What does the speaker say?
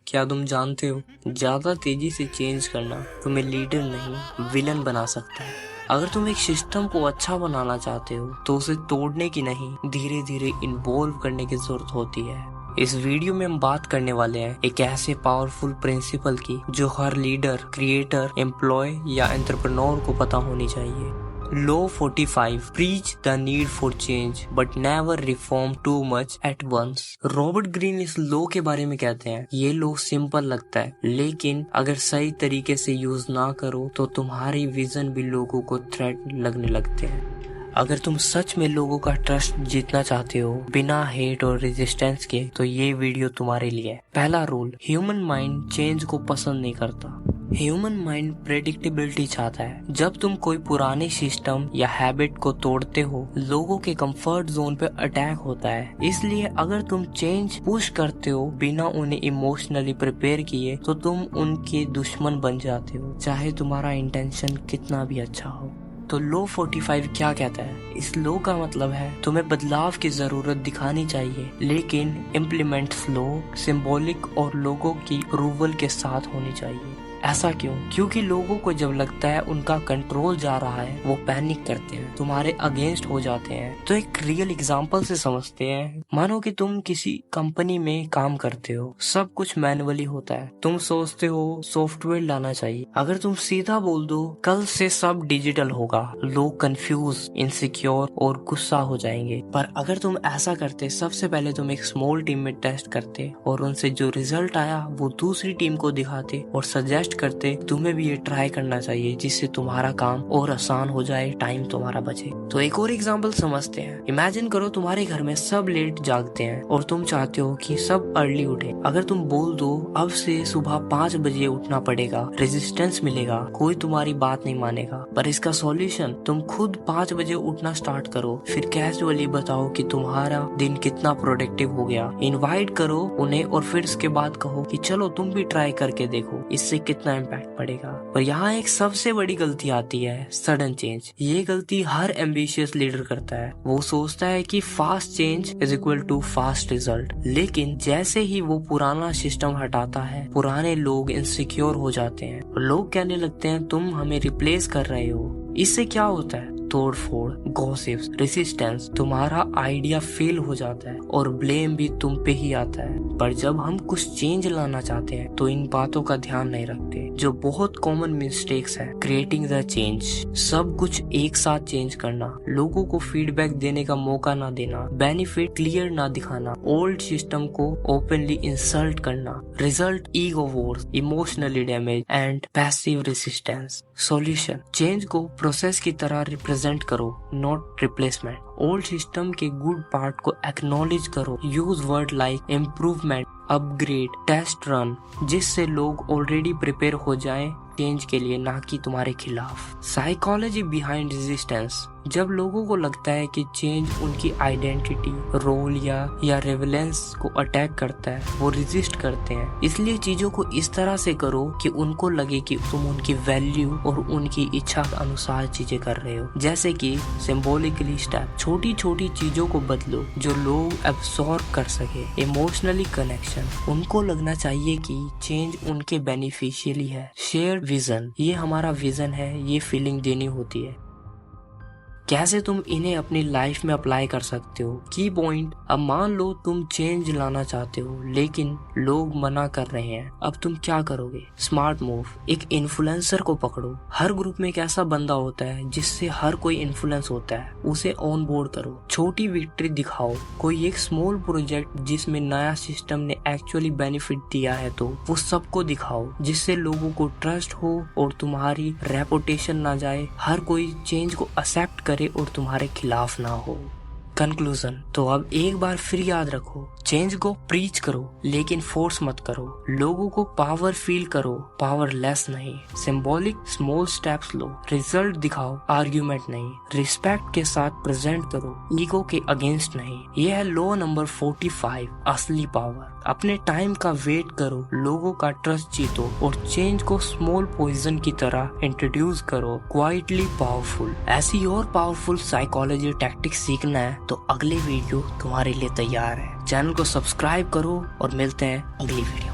क्या तुम जानते हो, ज्यादा तेजी से चेंज करना तुम्हें लीडर नहीं विलन बना सकता है। अगर तुम एक सिस्टम को अच्छा बनाना चाहते हो तो उसे तोड़ने की नहीं, धीरे धीरे इन्वॉल्व करने की जरूरत होती है। इस वीडियो में हम बात करने वाले हैं एक ऐसे पावरफुल प्रिंसिपल की जो हर लीडर, क्रिएटर, एम्प्लॉय या एंटरप्रेन्योर को पता होनी चाहिए। Law 45 preach the need for change but never reform too much at once। Robert Greene इस लॉ के बारे में कहते हैं, ये लॉ सिंपल लगता है लेकिन अगर सही तरीके से यूज ना करो तो तुम्हारी विजन भी लोगों को थ्रेट लगने लगते हैं। अगर तुम सच में लोगों का ट्रस्ट जीतना चाहते हो बिना हेट और रेजिस्टेंस के, तो ये वीडियो तुम्हारे लिए है। पहला रूल, ह्यूमन माइंड चेंज को पसंद नहीं करता। ह्यूमन माइंड प्रेडिक्टेबिलिटी चाहता है। जब तुम कोई पुराने सिस्टम या हैबिट को तोड़ते हो, लोगों के कंफर्ट जोन पे अटैक होता है। इसलिए अगर तुम चेंज पुश करते हो बिना उन्हें इमोशनली प्रिपेयर किए तो तुम उनके दुश्मन बन जाते हो, चाहे तुम्हारा इंटेंशन कितना भी अच्छा हो। तो लॉ 45 क्या कहता है? इस लॉ का मतलब है तुम्हें बदलाव की जरूरत दिखानी चाहिए लेकिन इम्प्लीमेंट स्लो, सिंबॉलिक और लोगों की अप्रूवल के साथ होनी चाहिए। ऐसा क्यों? क्योंकि लोगों को जब लगता है उनका कंट्रोल जा रहा है वो पैनिक करते हैं, तुम्हारे अगेंस्ट हो जाते हैं। तो एक रियल एग्जांपल से समझते हैं। मानो कि तुम किसी कंपनी में काम करते हो, सब कुछ मैनुअली होता है। तुम सोचते हो सॉफ्टवेयर लाना चाहिए। अगर तुम सीधा बोल दो कल से सब डिजिटल होगा, लोग कंफ्यूज, इनसिक्योर और गुस्सा हो जाएंगे। पर अगर तुम ऐसा करते, सबसे पहले तुम एक स्मॉल टीम में टेस्ट करते और उनसे जो रिजल्ट आया वो दूसरी टीम को दिखाते और सजेस्ट करते तुम्हें भी ये ट्राई करना चाहिए, जिससे तुम्हारा काम और आसान हो जाए, टाइम तुम्हारा बचे। तो एक और एग्जांपल समझते हैं। इमेजिन करो तुम्हारे घर में सब लेट जागते हैं और तुम चाहते हो कि सब अर्ली उठे। अगर तुम बोल दो अब से सुबह 5 बजे उठना पड़ेगा, रेजिस्टेंस मिलेगा, कोई तुम्हारी बात नहीं मानेगा। पर इसका सॉल्यूशन, तुम खुद 5 बजे उठना स्टार्ट करो, फिर कैजुअली बताओ कि तुम्हारा दिन कितना प्रोडक्टिव हो गया, इनवाइट करो उन्हें और फिर इसके बाद कहो कि चलो तुम भी ट्राई करके देखो, इससे कितना इम्पैक्ट पड़ेगा। पर यहाँ एक सबसे बड़ी गलती आती है, सडन चेंज। ये गलती हर एम्बिशियस लीडर करता है। वो सोचता है कि fast change is equal to fast result, लेकिन जैसे ही वो पुराना सिस्टम हटाता है, पुराने लोग इनसिक्योर हो जाते हैं और लोग कहने लगते हैं तुम हमें रिप्लेस कर रहे हो। इससे क्या होता है? तोड़फोड़, गॉसिप्स, रेसिस्टेंस, तुम्हारा आइडिया फेल हो जाता है और ब्लेम भी तुम पे ही आता है। पर जब हम कुछ चेंज लाना चाहते हैं तो इन बातों का ध्यान नहीं रखते, जो बहुत कॉमन मिस्टेक्स है। क्रिएटिंग द चेंज, सब कुछ एक साथ चेंज करना, लोगों को फीडबैक देने का मौका ना देना, बेनिफिट क्लियर ना दिखाना, ओल्ड सिस्टम को ओपनली इंसल्ट करना, result ego wars, emotionally damage and passive resistance. Solution, change को प्रोसेस की तरह रिप्रेजेंट करो, नॉट रिप्लेसमेंट। ओल्ड सिस्टम के गुड पार्ट को एक्नॉलेज करो, use word like improvement, upgrade, test run, जिससे लोग ऑलरेडी प्रिपेयर हो जाएं चेंज के लिए, ना कि तुम्हारे खिलाफ। साइकोलॉजी बिहाइंड रेजिस्टेंस, जब लोगों को लगता है कि चेंज उनकी आइडेंटिटी, रोल या रेवेलेंस को अटैक करता है, वो रेजिस्ट करते हैं। इसलिए चीजों को इस तरह से करो कि उनको लगे कि तुम उनकी वैल्यू और उनकी इच्छा के अनुसार चीजें कर रहे हो। जैसे कि सिंबॉलिकली स्टेप, छोटी छोटी चीजों को बदलो जो लोग एब्सॉर्ब कर सके। इमोशनली कनेक्शन, उनको लगना चाहिए कि चेंज उनके बेनिफिशियली है। शेयर विजन, ये हमारा विजन है, ये फीलिंग देनी होती है। कैसे तुम इन्हें अपनी लाइफ में अप्लाई कर सकते हो? की पॉइंट, अब मान लो तुम चेंज लाना चाहते हो लेकिन लोग मना कर रहे हैं, अब तुम क्या करोगे? स्मार्ट मूव, एक इन्फ्लुएंसर को पकड़ो। हर ग्रुप में एक ऐसा बंदा होता है जिससे हर कोई इन्फ्लुएंस होता है, उसे ऑन बोर्ड करो। छोटी विक्ट्री दिखाओ, कोई एक स्मॉल प्रोजेक्ट जिसमें नया सिस्टम ने एक्चुअली बेनिफिट दिया है तो वो सबको दिखाओ, जिससे लोगों को ट्रस्ट हो और तुम्हारी रेपुटेशन ना जाए, हर कोई चेंज को एक्सेप्ट करे और तुम्हारे खिलाफ ना हो। कंक्लूजन, तो अब एक बार फिर याद रखो, चेंज को प्रीच करो लेकिन फोर्स मत करो। लोगों को पावर फील करो, पावरलेस नहीं। सिंबॉलिक स्मॉल स्टेप्स लो, रिजल्ट दिखाओ, आर्ग्यूमेंट नहीं। रिस्पेक्ट के साथ प्रेजेंट करो, ईगो के अगेंस्ट नहीं। यह है लॉ नंबर 45, असली पावर। अपने टाइम का वेट करो, लोगों का ट्रस्ट जीतो और चेंज को स्मॉल पॉइजन की तरह इंट्रोड्यूस करो, क्वाइटली पावरफुल। ऐसी और पावरफुल साइकोलॉजी टैक्टिक्स सीखना है तो अगले वीडियो तुम्हारे लिए तैयार है। चैनल को सब्सक्राइब करो और मिलते हैं अगली वीडियो।